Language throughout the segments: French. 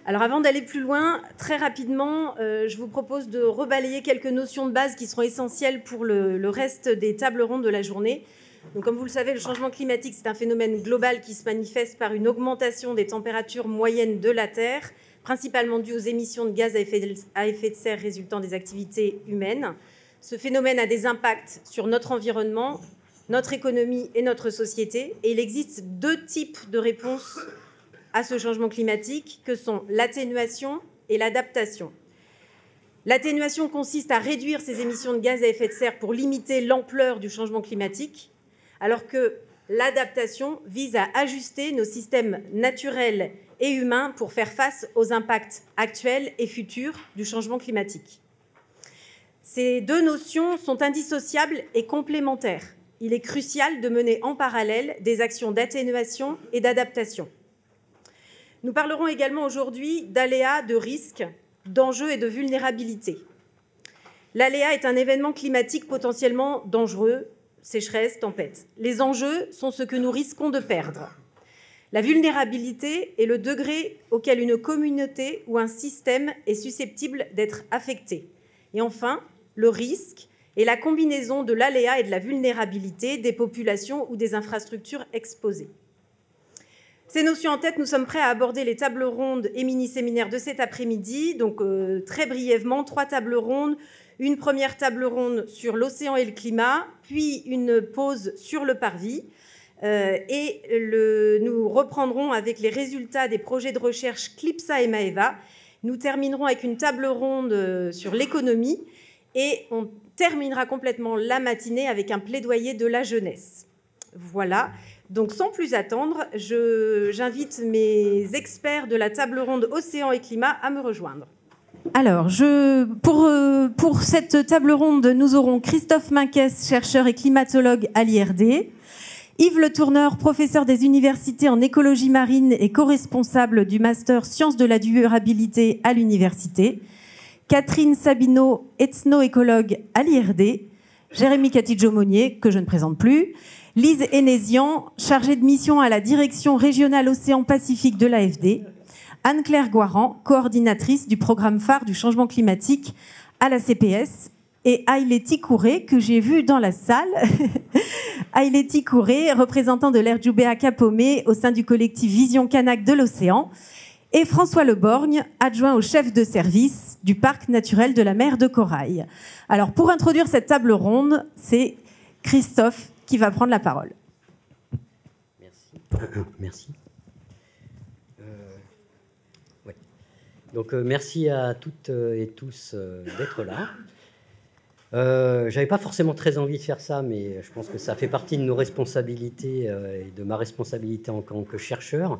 Alors avant d'aller plus loin, très rapidement, je vous propose de rebalayer quelques notions de base qui seront essentielles pour le reste des tables rondes de la journée. Donc, comme vous le savez, le changement climatique, c'est un phénomène global qui se manifeste par une augmentation des températures moyennes de la Terre, principalement due aux émissions de gaz à effet de serre résultant des activités humaines. Ce phénomène a des impacts sur notre environnement, notre économie et notre société. Et il existe deux types de réponses à ce changement climatique, que sont l'atténuation et l'adaptation. L'atténuation consiste à réduire ces émissions de gaz à effet de serre pour limiter l'ampleur du changement climatique, alors que l'adaptation vise à ajuster nos systèmes naturels et humains pour faire face aux impacts actuels et futurs du changement climatique. Ces deux notions sont indissociables et complémentaires. Il est crucial de mener en parallèle des actions d'atténuation et d'adaptation. Nous parlerons également aujourd'hui d'aléas, de risques, d'enjeux et de vulnérabilité. L'aléa est un événement climatique potentiellement dangereux, sécheresse, tempête. Les enjeux sont ce que nous risquons de perdre. La vulnérabilité est le degré auquel une communauté ou un système est susceptible d'être affecté. Et enfin, le risque est la combinaison de l'aléa et de la vulnérabilité des populations ou des infrastructures exposées. Ces notions en tête, nous sommes prêts à aborder les tables rondes et mini-séminaires de cet après-midi. Donc, très brièvement, 3 tables rondes. Une première table ronde sur l'océan et le climat, puis une pause sur le parvis. Nous reprendrons avec les résultats des projets de recherche CLIPSA et Maeva. Nous terminerons avec une table ronde sur l'économie et on terminera complètement la matinée avec un plaidoyer de la jeunesse. Voilà. Donc, sans plus attendre, j'invite mes experts de la table ronde Océan et Climat à me rejoindre. Alors, pour cette table ronde, nous aurons Christophe Minquès, chercheur et climatologue à l'IRD, Yves Le Tourneur, professeur des universités en écologie marine et co-responsable du master Sciences de la durabilité à l'université, Catherine Sabineau, ethno-écologue à l'IRD, Jérémy Catidjo-Monnier, que je ne présente plus, Lise Hénézian, chargée de mission à la direction régionale Océan-Pacifique de l'AFD, Anne-Claire Goiran, coordinatrice du programme phare du changement climatique à la CPS, et Aïleti Kouré, que j'ai vu dans la salle. Aïleti Kouré, représentant de l'Erdjoubéa Kapomé au sein du collectif Vision Kanak de l'Océan, et François Leborgne, adjoint au chef de service du parc naturel de la mer de Corail. Alors, pour introduire cette table ronde, c'est Christophe qui va prendre la parole. Merci. Ouais. Donc, merci à toutes et tous d'être là. J'avais pas forcément très envie de faire ça, mais je pense que ça fait partie de nos responsabilités et de ma responsabilité en tant que chercheur.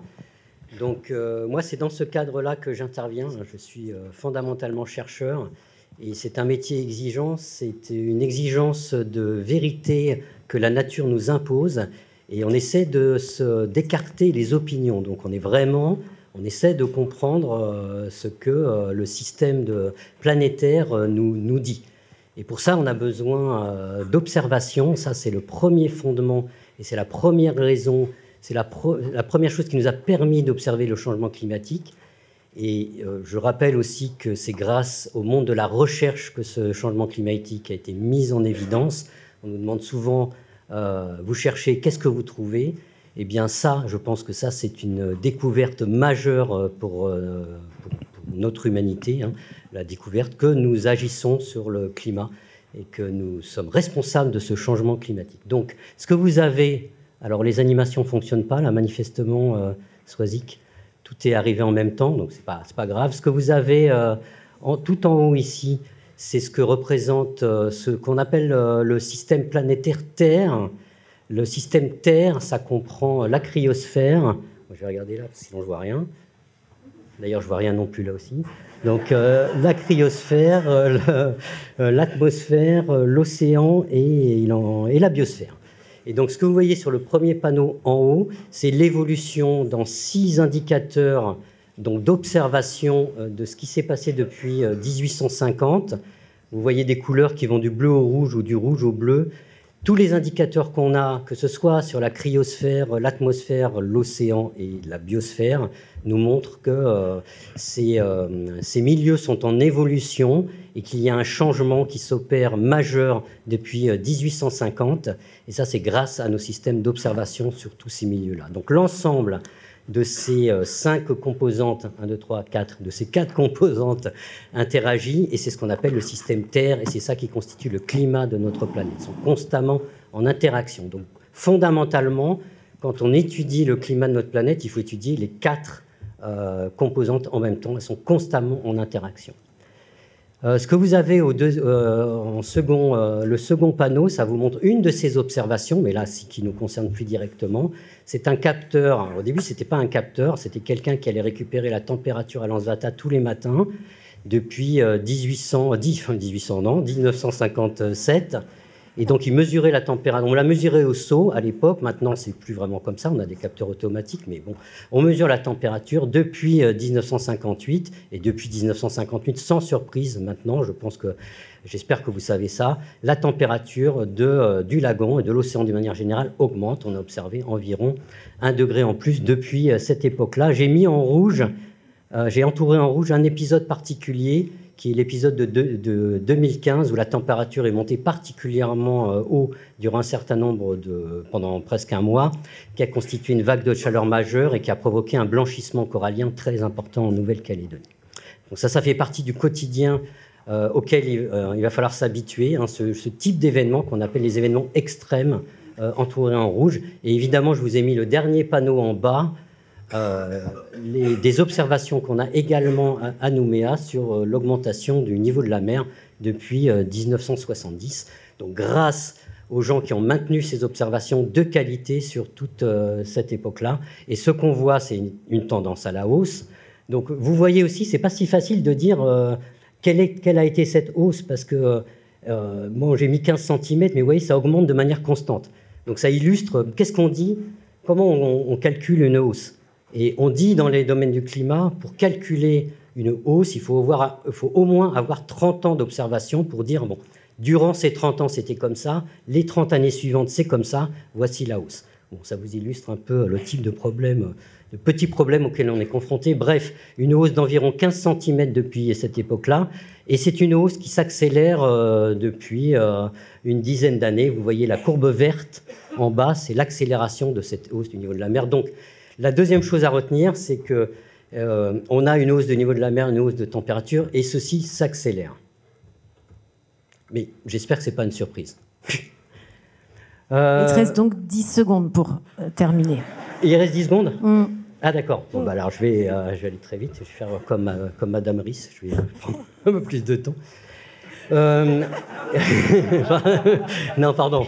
Donc, moi, c'est dans ce cadre-là que j'interviens. Je suis fondamentalement chercheur et c'est un métier exigeant. C'est une exigence de vérité que la nature nous impose et on essaie d'écarter les opinions. Donc, on essaie de comprendre ce que le système planétaire nous dit. Et pour ça, on a besoin d'observation. Ça, c'est le premier fondement et c'est la première raison. C'est la première chose qui nous a permis d'observer le changement climatique. Et je rappelle aussi que c'est grâce au monde de la recherche que ce changement climatique a été mis en évidence. On nous demande souvent, vous cherchez, qu'est-ce que vous trouvez? Eh bien ça, je pense que ça, c'est une découverte majeure pour notre humanité, hein, la découverte que nous agissons sur le climat et que nous sommes responsables de ce changement climatique. Donc, ce que vous avez... Alors, les animations ne fonctionnent pas, là, manifestement, Swazik, tout est arrivé en même temps, donc c'est pas grave. Ce que vous avez tout en haut ici, c'est ce que représente ce qu'on appelle le système planétaire Terre. Le système Terre, ça comprend la cryosphère. Je vais regarder là, parce que sinon je vois rien. D'ailleurs, je vois rien non plus là aussi. Donc, la cryosphère, l'atmosphère, l'océan et la biosphère. Et donc, ce que vous voyez sur le premier panneau en haut, c'est l'évolution dans 6 indicateurs d'observation de ce qui s'est passé depuis 1850. Vous voyez des couleurs qui vont du bleu au rouge ou du rouge au bleu. tous les indicateurs qu'on a, que ce soit sur la cryosphère, l'atmosphère, l'océan et la biosphère, nous montrent que ces milieux sont en évolution et qu'il y a un changement qui s'opère majeur depuis 1850. Et ça, c'est grâce à nos systèmes d'observation sur tous ces milieux-là. Donc l'ensemble de ces 5 composantes, 1, 2, 3, 4, de ces 4 composantes interagit, et c'est ce qu'on appelle le système Terre, et c'est ça qui constitue le climat de notre planète. Ils sont constamment en interaction. Donc, fondamentalement, quand on étudie le climat de notre planète, il faut étudier les 4 composantes en même temps. Elles sont constamment en interaction. Ce que vous avez le second panneau, ça vous montre une de ces observations, mais là, qui nous concerne plus directement. C'est un capteur. Au début, ce n'était pas un capteur, c'était quelqu'un qui allait récupérer la température à Lansvata tous les matins depuis 1957. Et donc, il mesurait la température. On l'a mesuré au seau à l'époque. Maintenant, c'est plus vraiment comme ça. On a des capteurs automatiques. Mais bon, on mesure la température depuis 1958. Et depuis 1958, sans surprise, maintenant, j'espère que vous savez ça, la température du lagon et de l'océan d'une manière générale augmente. On a observé environ 1 degré en plus depuis cette époque-là. J'ai mis en rouge, j'ai entouré en rouge un épisode particulier qui est l'épisode de 2015, où la température est montée particulièrement haut durant un certain nombre pendant presque un mois, qui a constitué une vague de chaleur majeure et qui a provoqué un blanchissement corallien très important en Nouvelle-Calédonie. Donc ça fait partie du quotidien auquel il va falloir s'habituer, hein, ce type d'événements qu'on appelle les événements extrêmes, entourés en rouge. Et évidemment, je vous ai mis le dernier panneau en bas, des observations qu'on a également à Nouméa sur l'augmentation du niveau de la mer depuis 1970. Donc grâce aux gens qui ont maintenu ces observations de qualité sur toute cette époque-là. Et ce qu'on voit, c'est une tendance à la hausse. Donc vous voyez aussi, c'est pas si facile de dire quelle a été cette hausse, parce que bon, j'ai mis 15 cm, mais vous voyez, ça augmente de manière constante. Donc ça illustre, qu'est-ce qu'on dit, comment on calcule une hausse. Et on dit dans les domaines du climat, pour calculer une hausse, il faut au moins avoir 30 ans d'observation pour dire, bon, durant ces 30 ans, c'était comme ça, les 30 années suivantes, c'est comme ça, voici la hausse. Bon, ça vous illustre un peu le type de petits problèmes auxquels on est confronté. Bref, une hausse d'environ 15 cm depuis cette époque-là, et c'est une hausse qui s'accélère depuis une dizaine d'années. Vous voyez la courbe verte en bas, c'est l'accélération de cette hausse du niveau de la mer. Donc, la deuxième chose à retenir, c'est qu'on a une hausse du niveau de la mer, une hausse de température, et ceci s'accélère. Mais j'espère que ce n'est pas une surprise. Il te reste donc 10 secondes pour terminer. Il reste 10 secondes Ah d'accord. Bon, bah alors je vais aller très vite. Je vais faire comme Madame Riss. Je vais prendre un peu plus de temps. Non, pardon.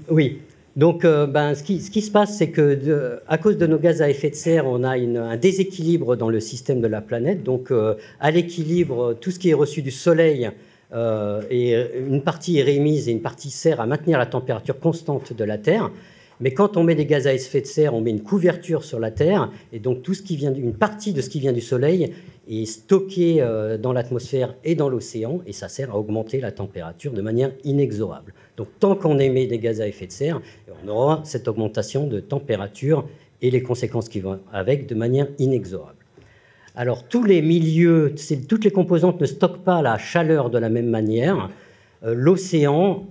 Oui. Donc, ce qui se passe, c'est que à cause de nos gaz à effet de serre, on a un déséquilibre dans le système de la planète. Donc, à l'équilibre, tout ce qui est reçu du Soleil, et une partie est réémise et une partie sert à maintenir la température constante de la Terre. Mais quand on met des gaz à effet de serre, on met une couverture sur la Terre, et donc une partie de ce qui vient du Soleil est stocké dans l'atmosphère et dans l'océan, et ça sert à augmenter la température de manière inexorable. Donc tant qu'on émet des gaz à effet de serre, on aura cette augmentation de température et les conséquences qui vont avec de manière inexorable. Alors tous les milieux, toutes les composantes ne stockent pas la chaleur de la même manière. L'océan,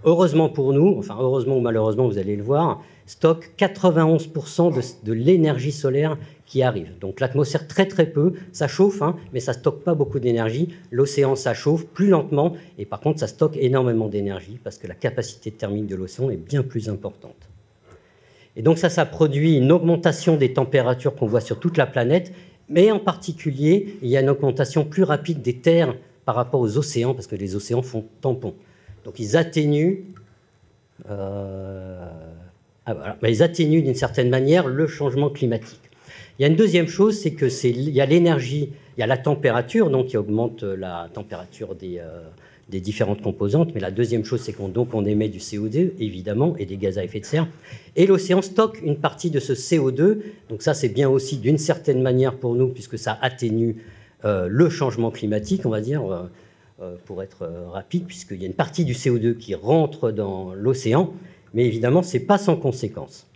heureusement pour nous, enfin heureusement ou malheureusement, vous allez le voir, stocke 91% de l'énergie solaire qui arrive. Donc l'atmosphère très très peu, ça chauffe, hein, mais ça stocke pas beaucoup d'énergie. L'océan, ça chauffe plus lentement, et par contre ça stocke énormément d'énergie parce que la capacité thermique de l'océan est bien plus importante. Et donc ça produit une augmentation des températures qu'on voit sur toute la planète, mais en particulier, il y a une augmentation plus rapide des terres par rapport aux océans, parce que les océans font tampon. Donc ils atténuent, ils atténuent d'une certaine manière le changement climatique. Il y a une deuxième chose, c'est qu'il y a l'énergie, il y a la température, donc qui augmente la température des différentes composantes. Mais la deuxième chose, c'est qu'on émet du CO2, évidemment, et des gaz à effet de serre. Et l'océan stocke une partie de ce CO2. Donc ça, c'est bien aussi d'une certaine manière pour nous, puisque ça atténue le changement climatique, on va dire. pour être rapide, puisqu'il y a une partie du CO2 qui rentre dans l'océan, mais évidemment, ce n'est pas sans conséquence.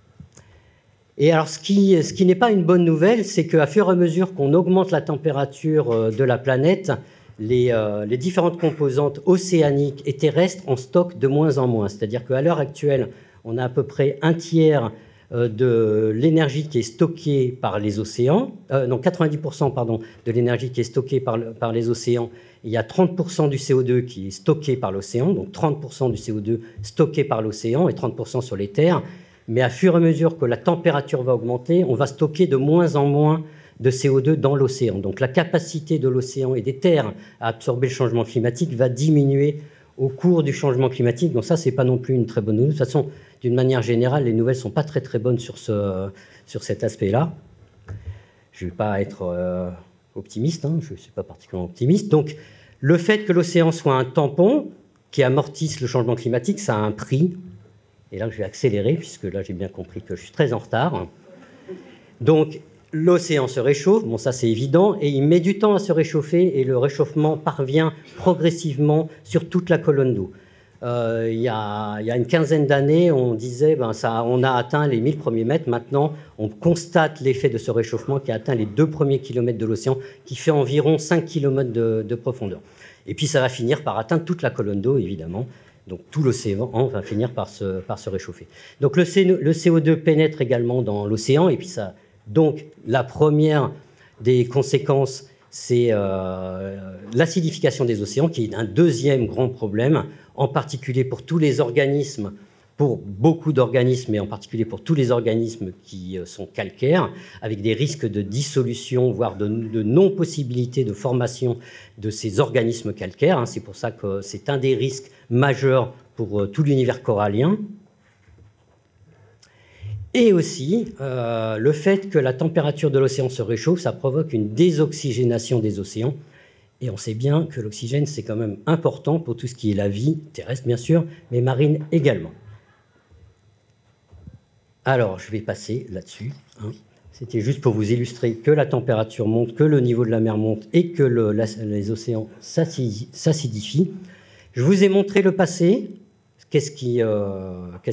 Et alors, ce qui n'est pas une bonne nouvelle, c'est qu'à fur et à mesure qu'on augmente la température de la planète, les différentes composantes océaniques et terrestres en stockent de moins en moins. C'est-à-dire qu'à l'heure actuelle, on a à peu près un tiers de l'énergie qui est stockée par les océans, 90% pardon, de l'énergie qui est stockée par les océans. Il y a 30% du CO2 qui est stocké par l'océan, donc 30% du CO2 stocké par l'océan et 30% sur les terres. Mais à fur et à mesure que la température va augmenter, on va stocker de moins en moins de CO2 dans l'océan. Donc la capacité de l'océan et des terres à absorber le changement climatique va diminuer au cours du changement climatique. Donc ça, ce n'est pas non plus une très bonne nouvelle. De toute façon, d'une manière générale, les nouvelles ne sont pas très très bonnes sur cet aspect-là. Je ne vais pas être optimiste, hein, je ne suis pas particulièrement optimiste. Donc le fait que l'océan soit un tampon qui amortisse le changement climatique, ça a un prix. Et là, je vais accélérer, puisque là, j'ai bien compris que je suis très en retard. Donc, l'océan se réchauffe, bon, ça c'est évident, et il met du temps à se réchauffer, et le réchauffement parvient progressivement sur toute la colonne d'eau. Il y a une quinzaine d'années, on disait on a atteint les 1000 premiers mètres. Maintenant, on constate l'effet de ce réchauffement qui a atteint les 2 premiers kilomètres de l'océan, qui fait environ 5 kilomètres de profondeur. Et puis, ça va finir par atteindre toute la colonne d'eau, évidemment. Donc tout l'océan va finir par se réchauffer. Donc le CO2 pénètre également dans l'océan, et puis ça, donc la première des conséquences, c'est l'acidification des océans, qui est un deuxième grand problème, en particulier pour tous les organismes, pour beaucoup d'organismes, mais en particulier pour tous les organismes qui sont calcaires, avec des risques de dissolution, voire de non-possibilité de formation de ces organismes calcaires. C'est pour ça que c'est un des risques majeurs pour tout l'univers corallien. Et aussi, le fait que la température de l'océan se réchauffe, ça provoque une désoxygénation des océans. Et on sait bien que l'oxygène, c'est quand même important pour tout ce qui est la vie terrestre, bien sûr, mais marine également. Alors, je vais passer là-dessus. C'était juste pour vous illustrer que la température monte, que le niveau de la mer monte et que les océans s'acidifient. Je vous ai montré le passé. Qu'est-ce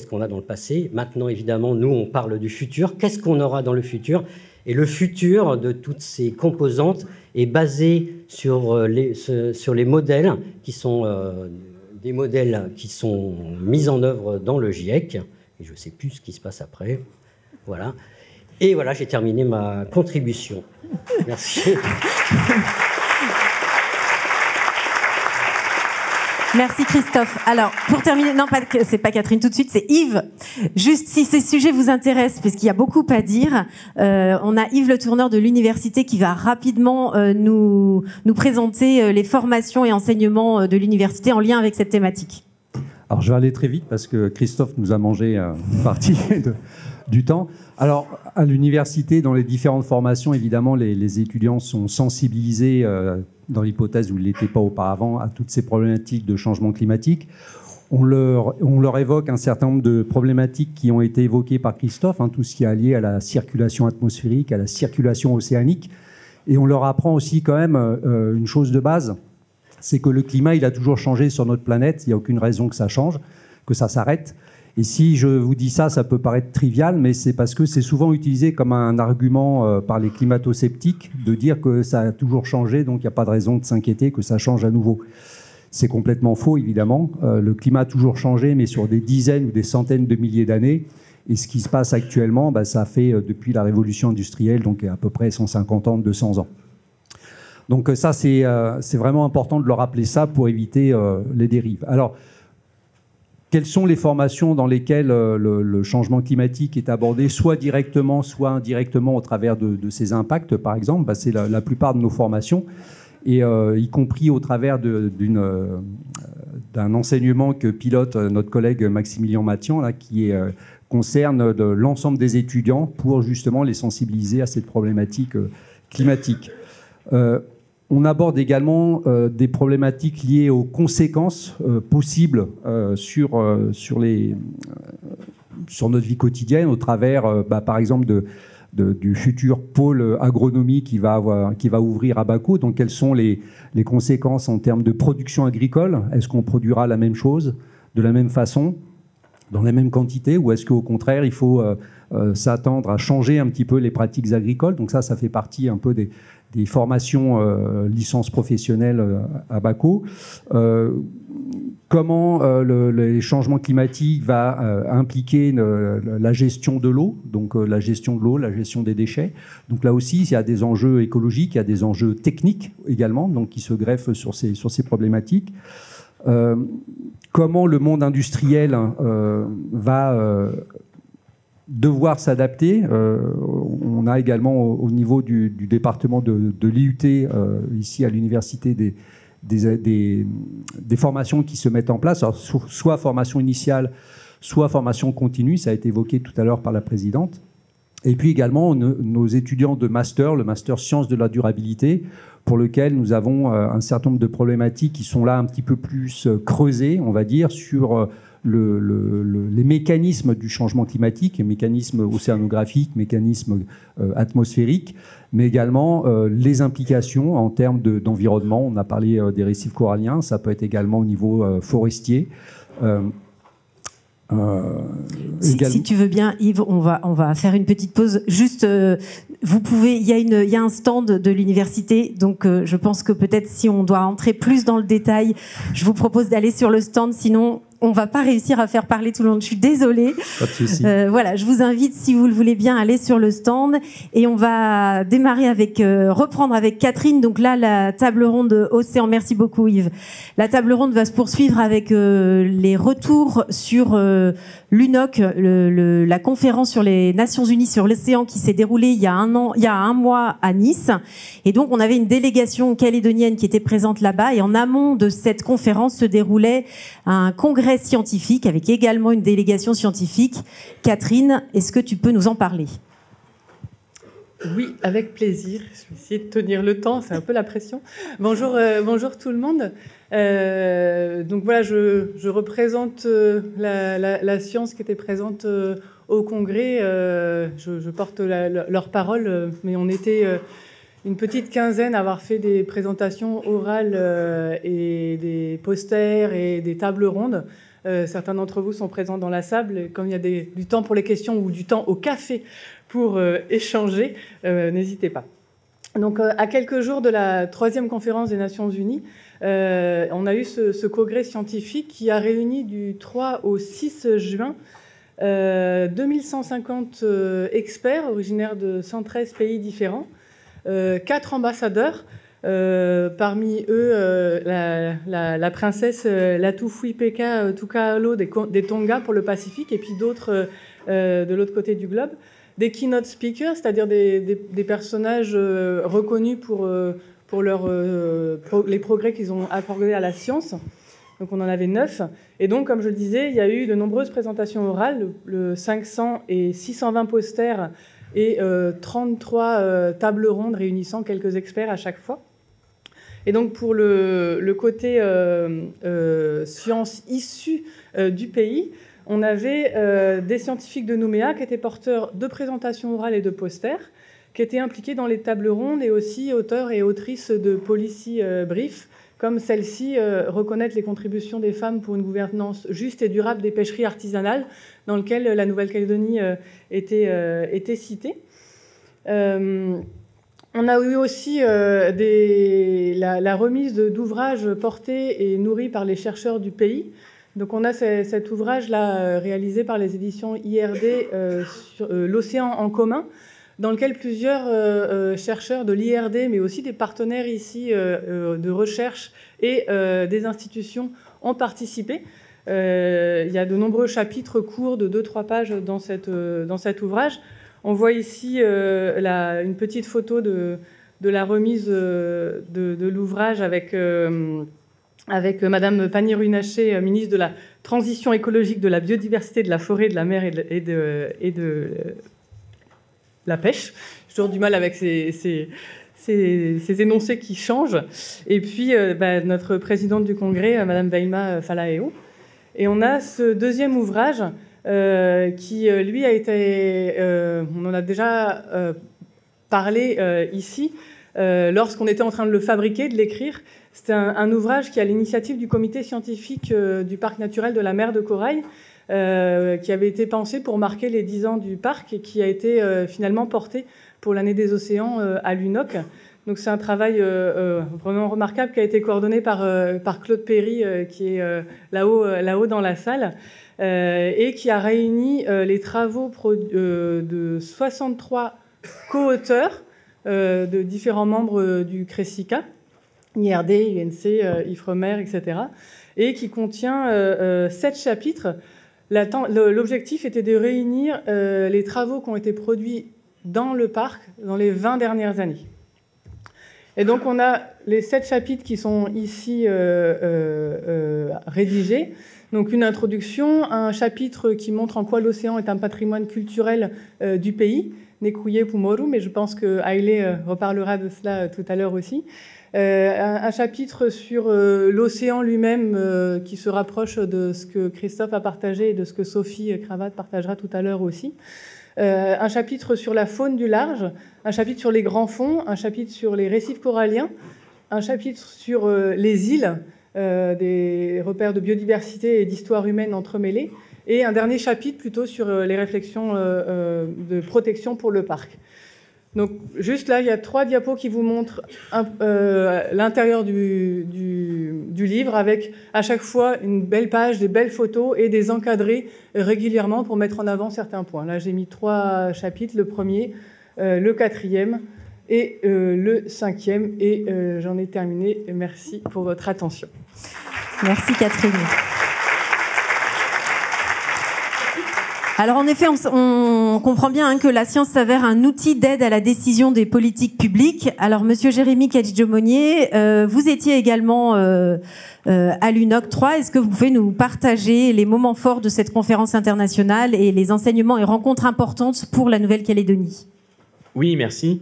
qu'on a dans le passé? Maintenant, évidemment, nous, on parle du futur. Qu'est-ce qu'on aura dans le futur? Et le futur de toutes ces composantes est basé sur les modèles qui sont des modèles qui sont mis en œuvre dans le GIEC. Et je ne sais plus ce qui se passe après. Voilà. Et voilà, j'ai terminé ma contribution. Merci. Merci Christophe. Alors, pour terminer, non, c'est pas Catherine tout de suite, c'est Yves. Juste, si ces sujets vous intéressent, parce qu'il y a beaucoup à dire, on a Yves Le Tourneur de l'université qui va rapidement nous présenter les formations et enseignements de l'université en lien avec cette thématique. Alors, je vais aller très vite parce que Christophe nous a mangé une partie du temps. Alors, à l'université, dans les différentes formations, évidemment, les étudiants sont sensibilisés, dans l'hypothèse où ils ne l'étaient pas auparavant, à toutes ces problématiques de changement climatique. On leur évoque un certain nombre de problématiques qui ont été évoquées par Christophe, tout ce qui est lié à la circulation atmosphérique, à la circulation océanique. Et on leur apprend aussi quand même une chose de base, c'est que le climat, il a toujours changé sur notre planète. Il n'y a aucune raison que ça change, que ça s'arrête. Et si je vous dis ça, ça peut paraître trivial, mais c'est parce que c'est souvent utilisé comme un argument par les climato-sceptiques de dire que ça a toujours changé, donc il n'y a pas de raison de s'inquiéter que ça change à nouveau. C'est complètement faux, évidemment. Le climat a toujours changé, mais sur des dizaines ou des centaines de milliers d'années. Et ce qui se passe actuellement, ça fait depuis la révolution industrielle, donc à peu près 150 ans, 200 ans. Donc ça, c'est vraiment important de leur rappeler ça pour éviter les dérives. Alors, quelles sont les formations dans lesquelles le changement climatique est abordé, soit directement, soit indirectement au travers de ces impacts, par exemple? C'est la plupart de nos formations, et y compris au travers d'un enseignement que pilote notre collègue Maximilien Mathian, là, qui concerne l'ensemble des étudiants pour justement les sensibiliser à cette problématique climatique. On aborde également des problématiques liées aux conséquences possibles sur notre vie quotidienne au travers, par exemple, du futur pôle agronomie qui va ouvrir à Bakou. Donc, quelles sont les conséquences en termes de production agricole? Est-ce qu'on produira la même chose, de la même façon, dans la même quantité, ou est-ce qu'au contraire, il faut s'attendre à changer un petit peu les pratiques agricoles? Donc ça fait partie un peu des formations licences professionnelles à Bakou. Comment les changements climatiques va impliquer la gestion de l'eau, donc la gestion de l'eau, la gestion des déchets. Donc là aussi, il y a des enjeux écologiques, il y a des enjeux techniques également, donc qui se greffent sur ces problématiques. Comment le monde industriel va devoir s'adapter. On a également au niveau du département de l'IUT, ici à l'université, des formations qui se mettent en place, alors, soit formation initiale, soit formation continue, ça a été évoqué tout à l'heure par la présidente. Et puis également nos étudiants de master, le master sciences de la durabilité, pour lequel nous avons un certain nombre de problématiques qui sont là un petit peu plus creusées, on va dire, sur les mécanismes du changement climatique, les mécanismes océanographiques, mécanismes atmosphériques, mais également les implications en termes d'environnement. On a parlé des récifs coralliens, ça peut être également au niveau forestier. Si tu veux bien, Yves, on va faire une petite pause. Juste, vous pouvez, il y a un stand de l'université, donc je pense que peut-être si on doit entrer plus dans le détail, je vous propose d'aller sur le stand, sinon on va pas réussir à faire parler tout le monde. Je suis désolée. Pas de souci. Voilà, je vous invite, si vous le voulez bien, à aller sur le stand et on va démarrer reprendre avec Catherine. Donc là, la table ronde Océan. Merci beaucoup, Yves. La table ronde va se poursuivre avec les retours sur l'UNOC, la conférence sur les Nations Unies sur l'océan qui s'est déroulée il y a un mois à Nice. Et donc, on avait une délégation calédonienne qui était présente là-bas. Et en amont de cette conférence se déroulait un congrès scientifique avec également une délégation scientifique. Catherine, est-ce que tu peux nous en parler? Oui, avec plaisir. Je vais essayer de tenir le temps, c'est un peu la pression. Bonjour tout le monde. Donc voilà, je représente la science qui était présente au congrès. Je porte leur parole, mais on était une petite quinzaine à avoir fait des présentations orales et des posters et des tables rondes. Certains d'entre vous sont présents dans la salle. Et comme il y a du temps pour les questions ou du temps au café pour échanger, n'hésitez pas. Donc, à quelques jours de la 3e conférence des Nations Unies, on a eu ce congrès scientifique qui a réuni du 3 au 6 juin 2150 experts originaires de 113 pays différents, 4 ambassadeurs, parmi eux la princesse Latufuipeka Tukahalo des Tonga pour le Pacifique, et puis d'autres de l'autre côté du globe, des keynote speakers, c'est-à-dire des personnages reconnus pour les progrès qu'ils ont apportés à la science. Donc on en avait 9. Et donc, comme je le disais, il y a eu de nombreuses présentations orales, le 500 et 620 posters et 33 tables rondes réunissant quelques experts à chaque fois. Et donc pour le côté sciences issues du pays, on avait des scientifiques de Nouméa qui étaient porteurs de présentations orales et de posters, qui étaient impliqués dans les tables rondes et aussi auteurs et autrices de policy briefs, comme celle-ci, reconnaître les contributions des femmes pour une gouvernance juste et durable des pêcheries artisanales, dans lequel la Nouvelle-Calédonie était citée. On a eu aussi la remise d'ouvrages portés et nourris par les chercheurs du pays. Donc on a cet ouvrage-là réalisé par les éditions IRD sur l'océan en commun, dans lequel plusieurs chercheurs de l'IRD, mais aussi des partenaires ici de recherche et des institutions ont participé. Il y a de nombreux chapitres courts de 2-3 pages dans cet ouvrage. On voit ici une petite photo de la remise de l'ouvrage avec Madame Pannier-Runacher, ministre de la Transition écologique, de la biodiversité, de la forêt, de la mer et de la pêche. J'ai toujours du mal avec ces énoncés qui changent. Et puis, notre présidente du congrès, Madame Veima Falaeo. Et on a ce deuxième ouvrage qui, lui, a été... on en a déjà parlé ici, lorsqu'on était en train de le fabriquer, de l'écrire. C'était un ouvrage qui est à l'initiative du comité scientifique du parc naturel de la mer de Corail, qui avait été pensé pour marquer les 10 ans du parc et qui a été finalement porté pour l'année des océans à l'UNOC. Donc c'est un travail vraiment remarquable qui a été coordonné par Claude Perry, qui est là-haut dans la salle, et qui a réuni les travaux de 63 co-auteurs de différents membres du CRESICA, IRD, UNC, IFREMER, etc., et qui contient 7 chapitres. L'objectif était de réunir les travaux qui ont été produits dans le parc dans les 20 dernières années. Et donc on a les 7 chapitres qui sont ici rédigés. Donc une introduction, un chapitre qui montre en quoi l'océan est un patrimoine culturel du pays, Nekuye Pumoru, mais je pense que Haile reparlera de cela tout à l'heure aussi. Un chapitre sur l'océan lui-même qui se rapproche de ce que Christophe a partagé et de ce que Sophie Cravat partagera tout à l'heure aussi. Un chapitre sur la faune du large, un chapitre sur les grands fonds, un chapitre sur les récifs coralliens, un chapitre sur les îles, des repères de biodiversité et d'histoire humaine entremêlés, et un dernier chapitre plutôt sur les réflexions de protection pour le parc. Donc juste là, il y a 3 diapos qui vous montrent l'intérieur du livre, avec à chaque fois une belle page, des belles photos et des encadrés régulièrement pour mettre en avant certains points. Là, j'ai mis 3 chapitres, le premier, le 4e et le 5e, et j'en ai terminé. Merci pour votre attention. Merci Catherine. Alors en effet, on comprend bien que la science s'avère un outil d'aide à la décision des politiques publiques. Alors Monsieur Jérémy Kadji-Monnier, vous étiez également à l'UNOC 3. Est-ce que vous pouvez nous partager les moments forts de cette conférence internationale et les enseignements et rencontres importantes pour la Nouvelle-Calédonie? Oui, merci.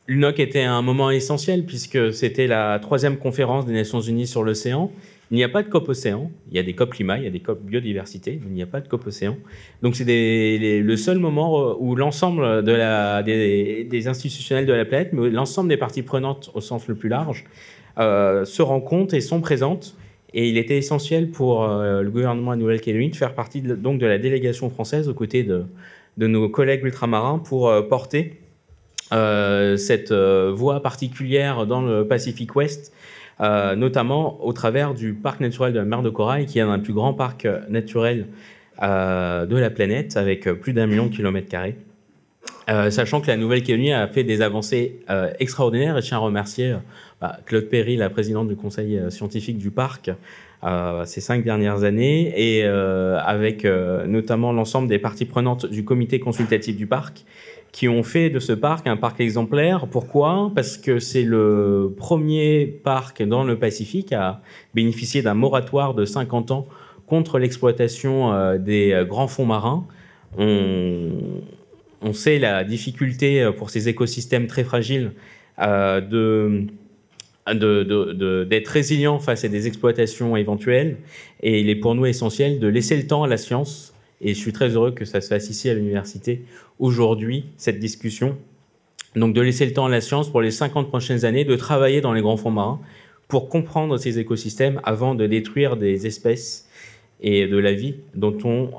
L'UNOC était un moment essentiel puisque c'était la 3e conférence des Nations Unies sur l'océan. Il n'y a pas de COP Océan, il y a des COP Climat, il y a des COP Biodiversité, mais il n'y a pas de COP Océan. Donc c'est le seul moment où l'ensemble des institutionnels de la planète, mais l'ensemble des parties prenantes au sens le plus large, se rencontrent et sont présentes. Et il était essentiel pour le gouvernement de Nouvelle-Calédonie de faire partie donc de la délégation française aux côtés de nos collègues ultramarins pour porter cette voie particulière dans le Pacifique Ouest, notamment au travers du parc naturel de la mer de Corail, qui est un des plus grands parcs naturels de la planète, avec plus d'1 million de kilomètres carrés. Sachant que la Nouvelle-Calédonie a fait des avancées extraordinaires, et je tiens à remercier Claude Perry, la présidente du conseil scientifique du parc, ces 5 dernières années, et avec notamment l'ensemble des parties prenantes du comité consultatif du parc, qui ont fait de ce parc un parc exemplaire. Pourquoi? Parce que c'est le premier parc dans le Pacifique à bénéficier d'un moratoire de 50 ans contre l'exploitation des grands fonds marins. On sait la difficulté pour ces écosystèmes très fragiles d'être résilients face à des exploitations éventuelles. Et il est pour nous essentiel de laisser le temps à la science. Et je suis très heureux que ça se fasse ici à l'université aujourd'hui, cette discussion. Donc de laisser le temps à la science pour les 50 prochaines années, de travailler dans les grands fonds marins pour comprendre ces écosystèmes avant de détruire des espèces et de la vie dont on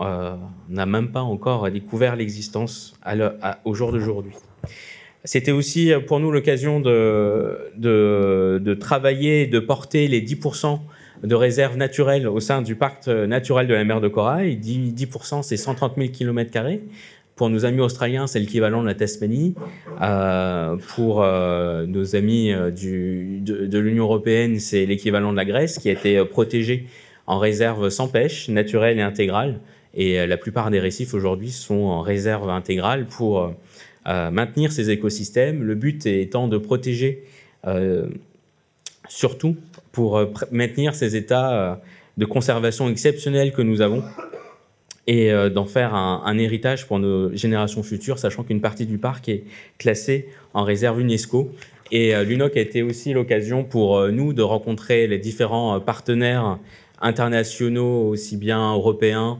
n'a même pas encore découvert l'existence au jour d'aujourd'hui. C'était aussi pour nous l'occasion de travailler et de porter les 10% de réserves naturelles au sein du parc naturel de la mer de Corail. 10%, c'est 130 000 km². Pour nos amis australiens, c'est l'équivalent de la Tasmanie. Pour nos amis de l'Union européenne, c'est l'équivalent de la Grèce, qui a été protégée en réserve sans pêche, naturelle et intégrale. Et la plupart des récifs aujourd'hui sont en réserve intégrale pour maintenir ces écosystèmes. Le but étant de protéger, surtout pour maintenir ces états de conservation exceptionnels que nous avons et d'en faire un héritage pour nos générations futures, sachant qu'une partie du parc est classée en réserve UNESCO. Et l'UNOC a été aussi l'occasion pour nous de rencontrer les différents partenaires internationaux, aussi bien européens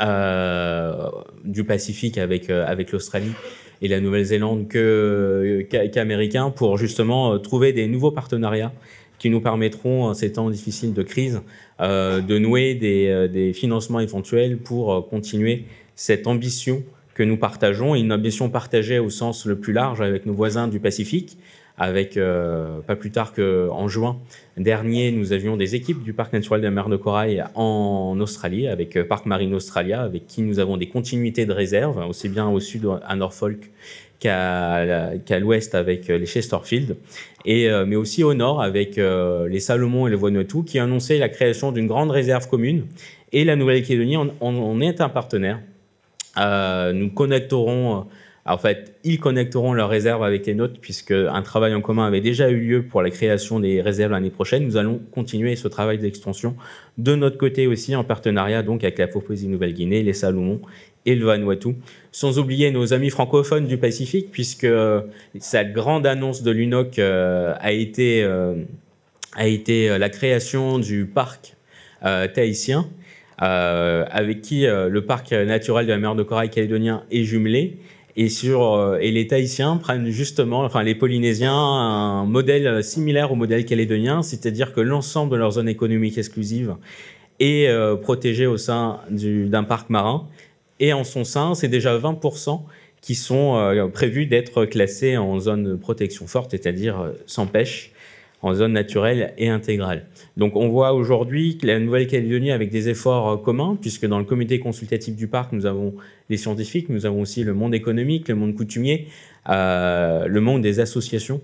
du Pacifique avec l'Australie et la Nouvelle-Zélande qu'américains pour justement trouver des nouveaux partenariats qui nous permettront, en ces temps difficiles de crise, de nouer des financements éventuels pour continuer cette ambition que nous partageons, une ambition partagée au sens le plus large avec nos voisins du Pacifique. Avec, pas plus tard qu'en juin dernier, nous avions des équipes du Parc naturel de la mer de Corail en Australie, avec Parc Marine Australia, avec qui nous avons des continuités de réserve, aussi bien au sud à Norfolk qu'à l'ouest avec les Chesterfield, mais aussi au nord avec les Salomon et le Vanuatu, qui annonçaient la création d'une grande réserve commune. Et la Nouvelle-Calédonie, on est un partenaire. Nous connecterons... En fait, ils connecteront leurs réserves avec les nôtres, puisque un travail en commun avait déjà eu lieu pour la création des réserves l'année prochaine. Nous allons continuer ce travail d'extension de notre côté aussi, en partenariat donc avec la Papouasie-Nouvelle-Guinée, les Salomon et le Vanuatu. Sans oublier nos amis francophones du Pacifique, puisque cette grande annonce de l'UNOC a été la création du parc tahitien, avec qui le parc naturel de la mer de Corail calédonien est jumelé. Et les Tahitiens prennent justement, enfin les Polynésiens, un modèle similaire au modèle calédonien, c'est-à-dire que l'ensemble de leur zone économique exclusive est protégé au sein d'un parc marin. Et en son sein, c'est déjà 20% qui sont prévus d'être classés en zone de protection forte, c'est-à-dire sans pêche, en zone naturelle et intégrale. Donc on voit aujourd'hui que la Nouvelle-Calédonie, avec des efforts communs, puisque dans le comité consultatif du parc, nous avons les scientifiques, nous avons aussi le monde économique, le monde coutumier, le monde des associations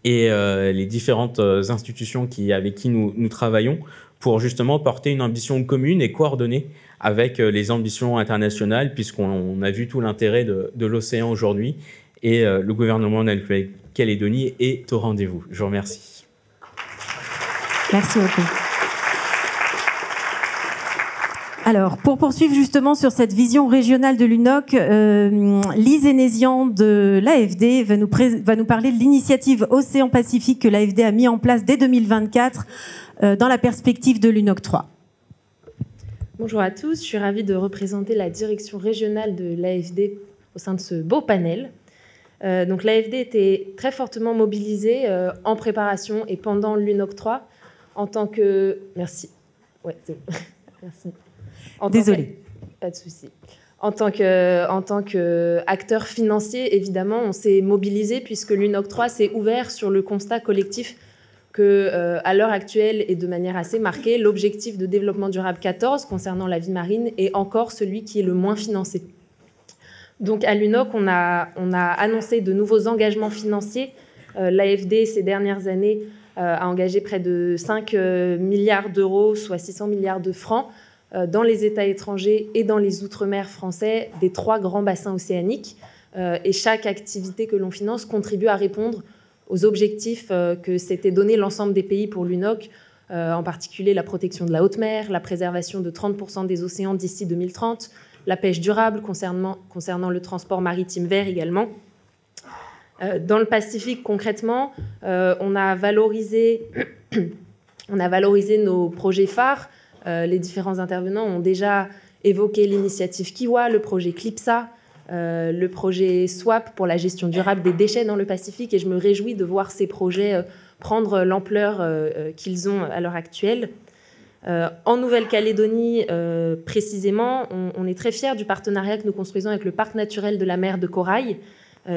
et les différentes institutions avec qui nous travaillons pour justement porter une ambition commune et coordonnée avec les ambitions internationales, puisqu'on a vu tout l'intérêt de l'océan aujourd'hui. Et le gouvernement de la Nouvelle-Calédonie est au rendez-vous. Je vous remercie. Merci beaucoup. Alors, pour poursuivre justement sur cette vision régionale de l'UNOC, Lise Hénézian de l'AFD va nous parler de l'initiative Océan-Pacifique que l'AFD a mis en place dès 2024 dans la perspective de l'UNOC 3. Bonjour à tous, je suis ravie de représenter la direction régionale de l'AFD au sein de ce beau panel. Donc l'AFD était très fortement mobilisée en préparation et pendant l'UNOC 3 en tant que... Merci. Ouais, c'est bon. Merci. Désolée. Pas de souci. En tant qu'acteur financier, évidemment, on s'est mobilisé puisque l'UNOC 3 s'est ouvert sur le constat collectif que, à l'heure actuelle et de manière assez marquée, l'objectif de développement durable 14 concernant la vie marine est encore celui qui est le moins financé. Donc à l'UNOC, on a annoncé de nouveaux engagements financiers. L'AFD, ces dernières années, a engagé près de 5 milliards d'euros, soit 600 milliards de francs, dans les États étrangers et dans les outre-mer français des 3 grands bassins océaniques. Et chaque activité que l'on finance contribue à répondre aux objectifs que s'était donné l'ensemble des pays pour l'UNOC, en particulier la protection de la haute mer, la préservation de 30% des océans d'ici 2030, la pêche durable concernant le transport maritime vert également. Dans le Pacifique, concrètement, on a valorisé nos projets phares. Les différents intervenants ont déjà évoqué l'initiative Kiwa, le projet CLIPSA, le projet SWAP pour la gestion durable des déchets dans le Pacifique. Et je me réjouis de voir ces projets prendre l'ampleur qu'ils ont à l'heure actuelle. En Nouvelle-Calédonie, précisément, on est très fiers du partenariat que nous construisons avec le Parc naturel de la mer de Corail,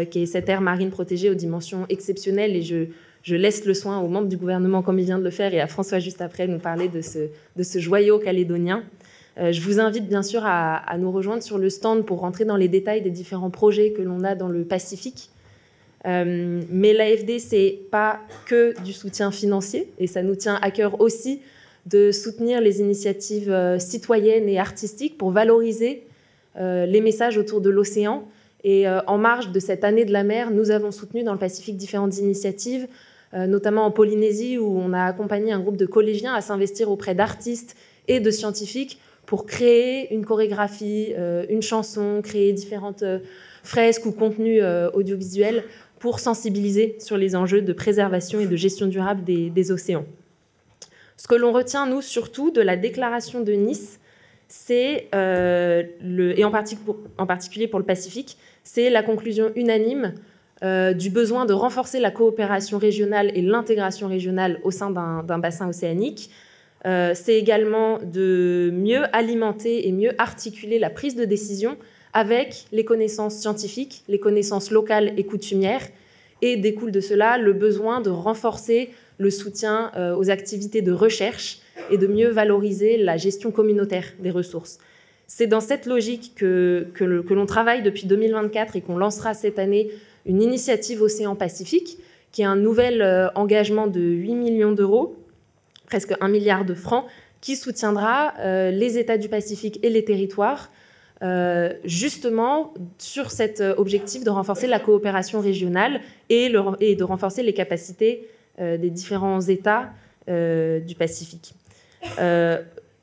qui est cette aire marine protégée aux dimensions exceptionnelles. Et je laisse le soin aux membres du gouvernement, comme il vient de le faire, et à François juste après, de nous parler de ce joyau calédonien. Je vous invite bien sûr à nous rejoindre sur le stand pour rentrer dans les détails des différents projets que l'on a dans le Pacifique. Mais l'AFD, ce n'est pas que du soutien financier, et ça nous tient à cœur aussi de soutenir les initiatives citoyennes et artistiques pour valoriser les messages autour de l'océan. Et en marge de cette année de la mer, nous avons soutenu dans le Pacifique différentes initiatives, notamment en Polynésie, où on a accompagné un groupe de collégiens à s'investir auprès d'artistes et de scientifiques pour créer une chorégraphie, une chanson, créer différentes fresques ou contenus audiovisuels pour sensibiliser sur les enjeux de préservation et de gestion durable des océans. Ce que l'on retient, nous, surtout, de la déclaration de Nice, c'est, et en particulier pour le Pacifique, c'est la conclusion unanime du besoin de renforcer la coopération régionale et l'intégration régionale au sein d'un bassin océanique. C'est également de mieux alimenter et mieux articuler la prise de décision avec les connaissances scientifiques, les connaissances locales et coutumières, et découle de cela le besoin de renforcer le soutien aux activités de recherche et de mieux valoriser la gestion communautaire des ressources. C'est dans cette logique que l'on travaille depuis 2024 et qu'on lancera cette année une initiative Océan-Pacifique, qui est un nouvel engagement de 8 millions d'euros, presque 1 milliard de francs, qui soutiendra les États du Pacifique et les territoires, justement sur cet objectif de renforcer la coopération régionale et de renforcer les capacités des différents États du Pacifique.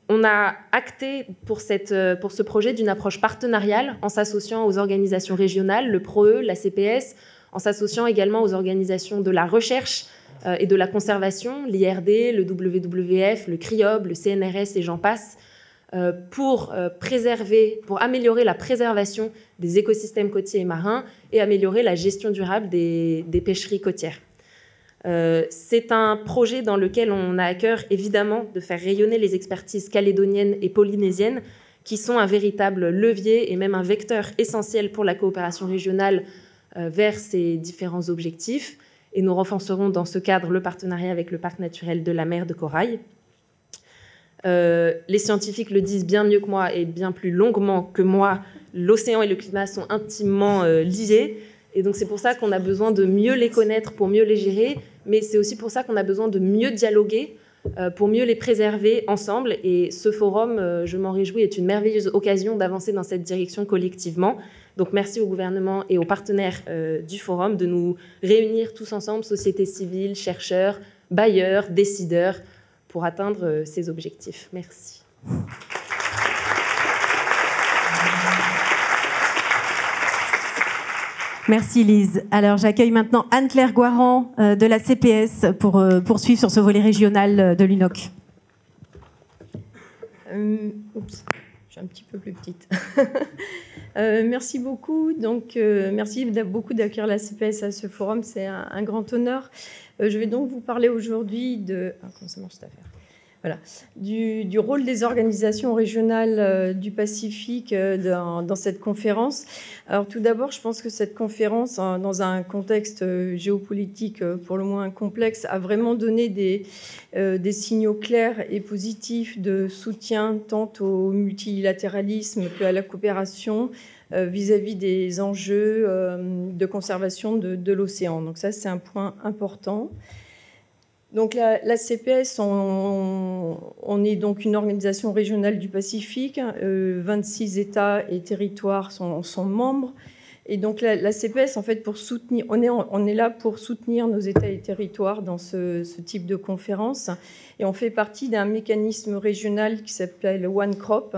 On a acté pour ce projet d'une approche partenariale en s'associant aux organisations régionales, le PROE, la CPS, en s'associant également aux organisations de la recherche et de la conservation, l'IRD, le WWF, le CRIOB, le CNRS et j'en passe, pour améliorer la préservation des écosystèmes côtiers et marins et améliorer la gestion durable des pêcheries côtières. C'est un projet dans lequel on a à cœur, évidemment, de faire rayonner les expertises calédoniennes et polynésiennes, qui sont un véritable levier et même un vecteur essentiel pour la coopération régionale vers ces différents objectifs. Et nous renforcerons dans ce cadre le partenariat avec le Parc naturel de la mer de Corail. Les scientifiques le disent bien mieux que moi et bien plus longuement que moi, l'océan et le climat sont intimement liés. Et donc c'est pour ça qu'on a besoin de mieux les connaître pour mieux les gérer, mais c'est aussi pour ça qu'on a besoin de mieux dialoguer pour mieux les préserver ensemble. Et ce forum, je m'en réjouis, est une merveilleuse occasion d'avancer dans cette direction collectivement. Donc merci au gouvernement et aux partenaires du forum de nous réunir tous ensemble, société civile, chercheurs, bailleurs, décideurs, pour atteindre ces objectifs. Merci. Merci Lise. Alors j'accueille maintenant Anne-Claire Goiran de la CPS pour poursuivre sur ce volet régional de l'UNOC. Oups, je suis un petit peu plus petite. Merci beaucoup. Donc, merci beaucoup d'accueillir la CPS à ce forum. C'est un grand honneur. Je vais donc vous parler aujourd'hui de... comment ça marche cette affaire ? Voilà, du rôle des organisations régionales du Pacifique dans cette conférence. Alors tout d'abord, je pense que cette conférence, dans un contexte géopolitique pour le moins complexe, a vraiment donné des signaux clairs et positifs de soutien tant au multilatéralisme qu'à la coopération vis-à-vis des enjeux de conservation de l'océan. Donc ça, c'est un point important. Donc la CPS, on est donc une organisation régionale du Pacifique. 26 États et territoires sont membres. Et donc la CPS, en fait, pour soutenir, on est là pour soutenir nos États et territoires dans ce type de conférence. Et on fait partie d'un mécanisme régional qui s'appelle One Crop,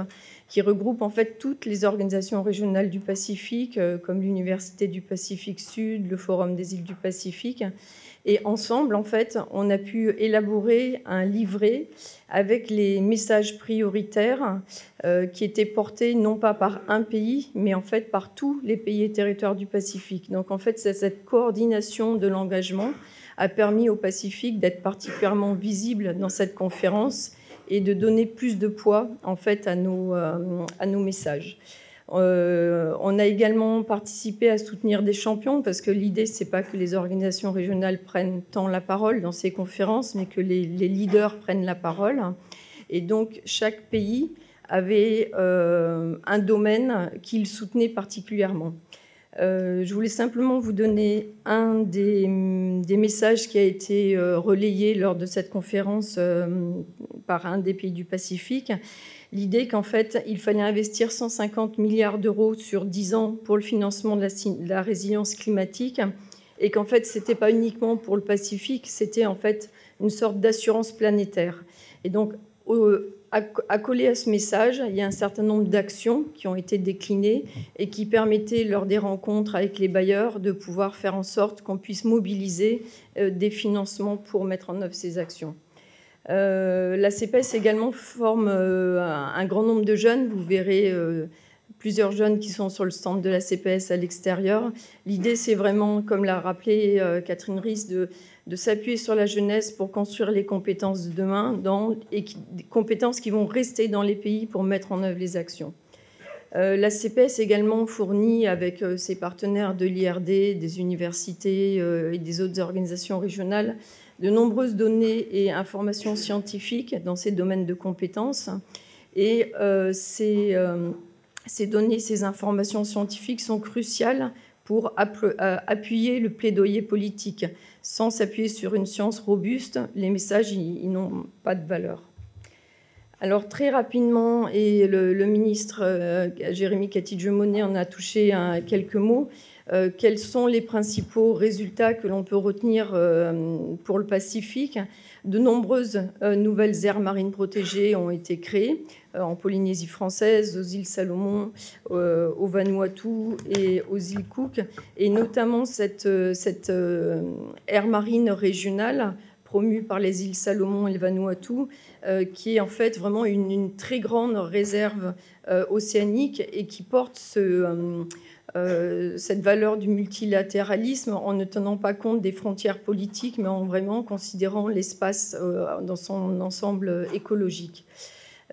qui regroupe en fait toutes les organisations régionales du Pacifique, comme l'Université du Pacifique Sud, le Forum des îles du Pacifique. Et ensemble, en fait, on a pu élaborer un livret avec les messages prioritaires qui étaient portés non pas par un pays, mais en fait par tous les pays et territoires du Pacifique. Donc en fait, cette coordination de l'engagement a permis au Pacifique d'être particulièrement visible dans cette conférence et de donner plus de poids en fait à nos messages. On a également participé à soutenir des champions parce que l'idée, c'est pas que les organisations régionales prennent tant la parole dans ces conférences, mais que les leaders prennent la parole. Et donc, chaque pays avait un domaine qu'il soutenait particulièrement. Je voulais simplement vous donner un des messages qui a été relayé lors de cette conférence par un des pays du Pacifique. L'idée qu'en fait, il fallait investir 150 milliards d'euros sur 10 ans pour le financement de la résilience climatique et qu'en fait, ce n'était pas uniquement pour le Pacifique, c'était en fait une sorte d'assurance planétaire. Et donc, accolé à ce message, il y a un certain nombre d'actions qui ont été déclinées et qui permettaient, lors des rencontres avec les bailleurs, de pouvoir faire en sorte qu'on puisse mobiliser des financements pour mettre en œuvre ces actions. La CPS également forme un grand nombre de jeunes. Vous verrez plusieurs jeunes qui sont sur le stand de la CPS à l'extérieur. L'idée, c'est vraiment, comme l'a rappelé Catherine Ries, de s'appuyer sur la jeunesse pour construire les compétences de demain, des compétences qui vont rester dans les pays pour mettre en œuvre les actions. La CPS également fournit avec ses partenaires de l'IRD, des universités et des autres organisations régionales de nombreuses données et informations scientifiques dans ces domaines de compétences. Et ces données, ces informations scientifiques sont cruciales pour appuyer le plaidoyer politique. Sans s'appuyer sur une science robuste, les messages ils n'ont pas de valeur. Alors très rapidement, et le ministre Jérémy Catidje-Monet en a touché quelques mots, quels sont les principaux résultats que l'on peut retenir pour le Pacifique? De nombreuses nouvelles aires marines protégées ont été créées en Polynésie française, aux îles Salomon, au Vanuatu et aux îles Cook, et notamment cette aire marine régionale promue par les îles Salomon et le Vanuatu, qui est en fait vraiment une très grande réserve océanique et qui porte cette valeur du multilatéralisme en ne tenant pas compte des frontières politiques, mais en vraiment considérant l'espace dans son ensemble écologique.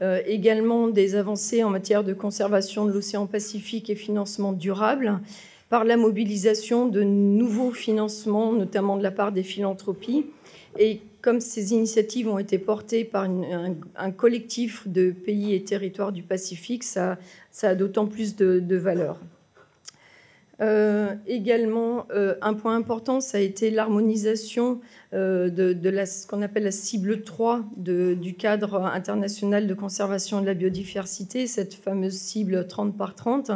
Également des avancées en matière de conservation de l'océan Pacifique et financement durable par la mobilisation de nouveaux financements, notamment de la part des philanthropies. Et comme ces initiatives ont été portées par un collectif de pays et territoires du Pacifique, ça a d'autant plus de valeur. Également, un point important, ça a été l'harmonisation de ce qu'on appelle la cible 3 du cadre international de conservation de la biodiversité, cette fameuse cible 30 par 30.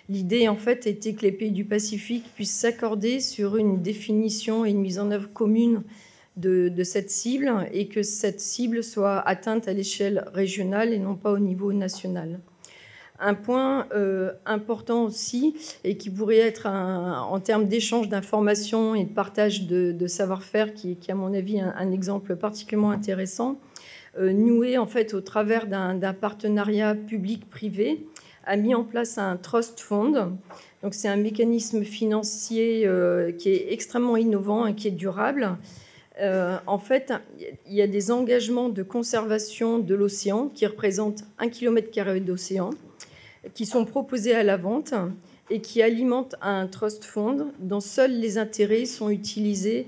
L'idée, en fait, était que les pays du Pacifique puissent s'accorder sur une définition et une mise en œuvre commune de cette cible et que cette cible soit atteinte à l'échelle régionale et non pas au niveau national. Un point important aussi, et qui pourrait être en termes d'échange d'informations et de partage de savoir-faire, qui est à mon avis un exemple particulièrement intéressant, noué en fait au travers d'un partenariat public-privé, a mis en place un trust fund. Donc c'est un mécanisme financier qui est extrêmement innovant et qui est durable. En fait, il y a des engagements de conservation de l'océan qui représentent 1 km² d'océan, qui sont proposés à la vente et qui alimentent un trust fund dont seuls les intérêts sont utilisés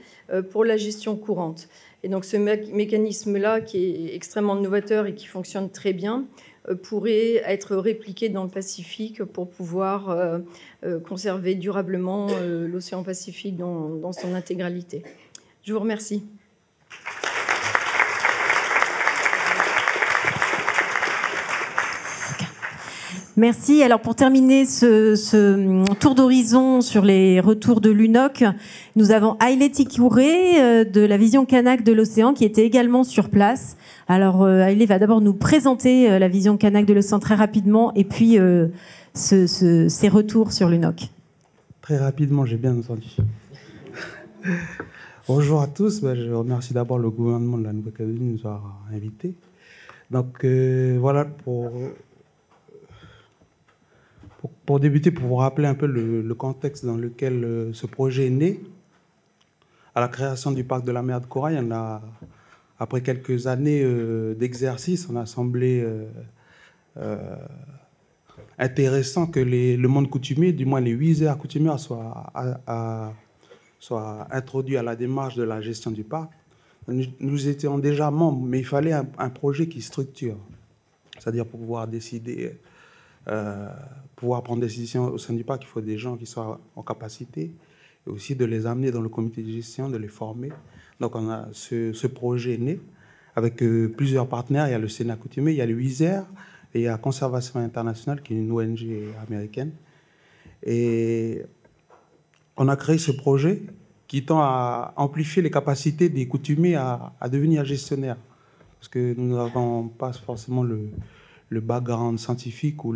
pour la gestion courante. Et donc ce mécanisme-là, qui est extrêmement novateur et qui fonctionne très bien, pourrait être répliqué dans le Pacifique pour pouvoir conserver durablement l'océan Pacifique dans son intégralité. Je vous remercie. Merci. Alors pour terminer ce tour d'horizon sur les retours de l'UNOC, nous avons Haile Tikouré de la Vision Kanak de l'océan qui était également sur place. Alors Haile va d'abord nous présenter la Vision Kanak de l'océan très rapidement et puis ses retours sur l'UNOC. Très rapidement, j'ai bien entendu. Bonjour à tous. Je remercie d'abord le gouvernement de la Nouvelle-Calédonie de nous avoir invités. Donc voilà, pour débuter, pour vous rappeler un peu le contexte dans lequel ce projet est né. À la création du parc de la mer de Corail, après quelques années d'exercice, on a semblé intéressant que le monde coutumier, du moins les 8 aires coutumières, soient introduits à la démarche de la gestion du parc. Nous étions déjà membres, mais il fallait un projet qui structure, c'est-à-dire pour pouvoir décider, pouvoir prendre des décisions au sein du parc, il faut des gens qui soient en capacité, et aussi de les amener dans le comité de gestion, de les former. Donc on a ce projet né avec plusieurs partenaires. Il y a le Sénat coutumier, il y a le WISER, et il y a Conservation Internationale, qui est une ONG américaine. Et on a créé ce projet qui tend à amplifier les capacités des coutumiers à devenir gestionnaires. Parce que nous n'avons pas forcément le background scientifique ou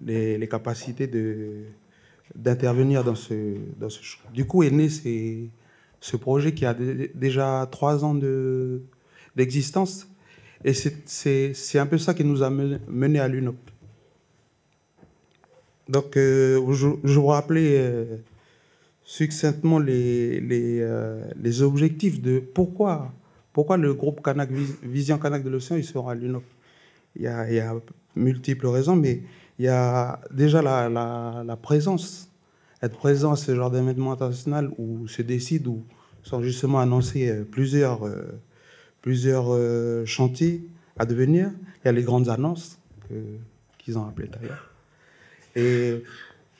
les capacités d'intervenir dans ce champ. Du coup est né ce projet qui a déjà 3 ans d'existence. Et c'est un peu ça qui nous a mené à l'UNOP. Donc, je vous rappelais succinctement les objectifs de pourquoi le groupe Canac, Vision Canac de l'Océan, il sera à l'UNOP. Il y a multiples raisons, mais il y a déjà la présence. Être présent à ce genre d'événement international où se décide, où sont justement annoncés plusieurs chantiers à devenir. Il y a les grandes annonces qu'ils ont appelées d'ailleurs. Et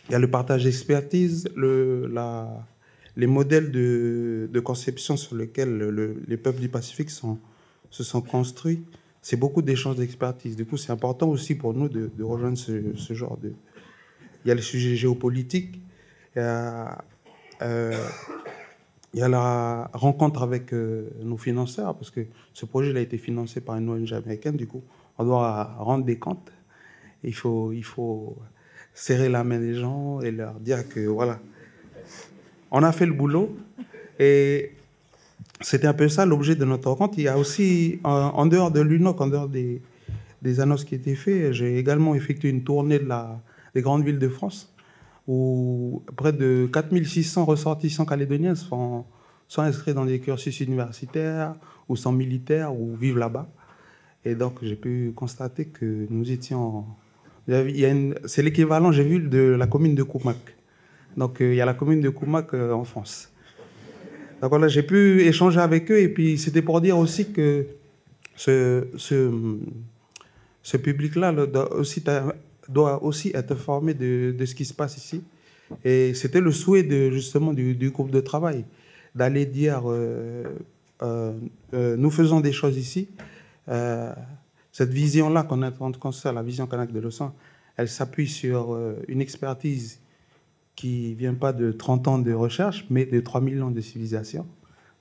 il y a le partage d'expertise, les modèles de conception sur lesquels les peuples du Pacifique se sont construits. C'est beaucoup d'échanges d'expertise. Du coup, c'est important aussi pour nous de rejoindre ce genre de... Il y a les sujets géopolitiques, il y a la rencontre avec nos financeurs, parce que ce projet a été financé par une ONG américaine. Du coup, on doit rendre des comptes. Il faut serrer la main des gens et leur dire que voilà, on a fait le boulot. Et c'était un peu ça l'objet de notre rencontre. Il y a aussi, en dehors de l'UNOC, en dehors des annonces qui étaient faites, j'ai également effectué une tournée des grandes villes de France, où près de 4600 ressortissants calédoniens sont inscrits dans des cursus universitaires, ou sont militaires, ou vivent là-bas. Et donc, j'ai pu constater que nous étions... c'est l'équivalent, j'ai vu, de la commune de Koumak. Donc, il y a la commune de Koumak en France. Donc voilà, j'ai pu échanger avec eux, et puis c'était pour dire aussi que ce public-là doit aussi être formé de ce qui se passe ici. Et c'était le souhait justement du groupe de travail, d'aller dire nous faisons des choses ici. Cette vision-là qu'on est en train de construire, la vision Canac de l'Océan, elle s'appuie sur une expertise qui ne vient pas de 30 ans de recherche, mais de 3000 ans de civilisation.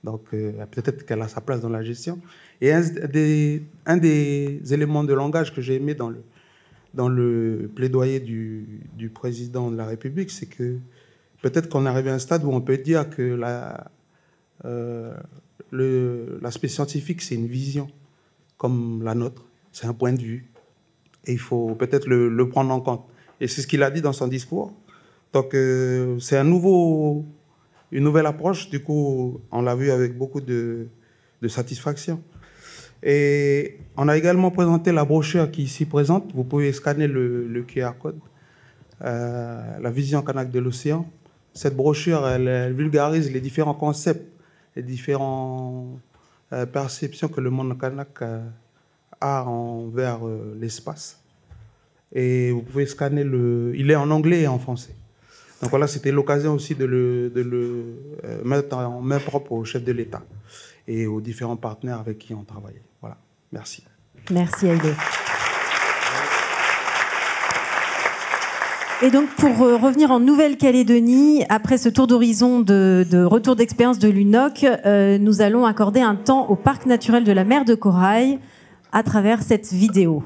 Donc peut-être qu'elle a sa place dans la gestion. Et un des éléments de langage que j'ai aimé dans le plaidoyer du président de la République, c'est que peut-être qu'on est arrivé à un stade où on peut dire que l'aspect scientifique, c'est une vision comme la nôtre, c'est un point de vue. Et il faut peut-être le prendre en compte. Et c'est ce qu'il a dit dans son discours. Donc c'est une nouvelle approche. Du coup, on l'a vu avec beaucoup de satisfaction. Et on a également présenté la brochure qui est ici présente. Vous pouvez scanner le QR code. La vision Canac de l'Océan. Cette brochure, elle vulgarise les différents concepts, les différentes perceptions que le monde Canac a envers l'espace. Et vous pouvez scanner il est en anglais et en français. Donc voilà, c'était l'occasion aussi de le mettre en main propre au chef de l'État et aux différents partenaires avec qui on travaillait. Voilà, merci. Merci Aïdé. Et donc pour revenir en Nouvelle-Calédonie, après ce tour d'horizon de retour d'expérience de l'UNOC, nous allons accorder un temps au parc naturel de la mer de Corail à travers cette vidéo.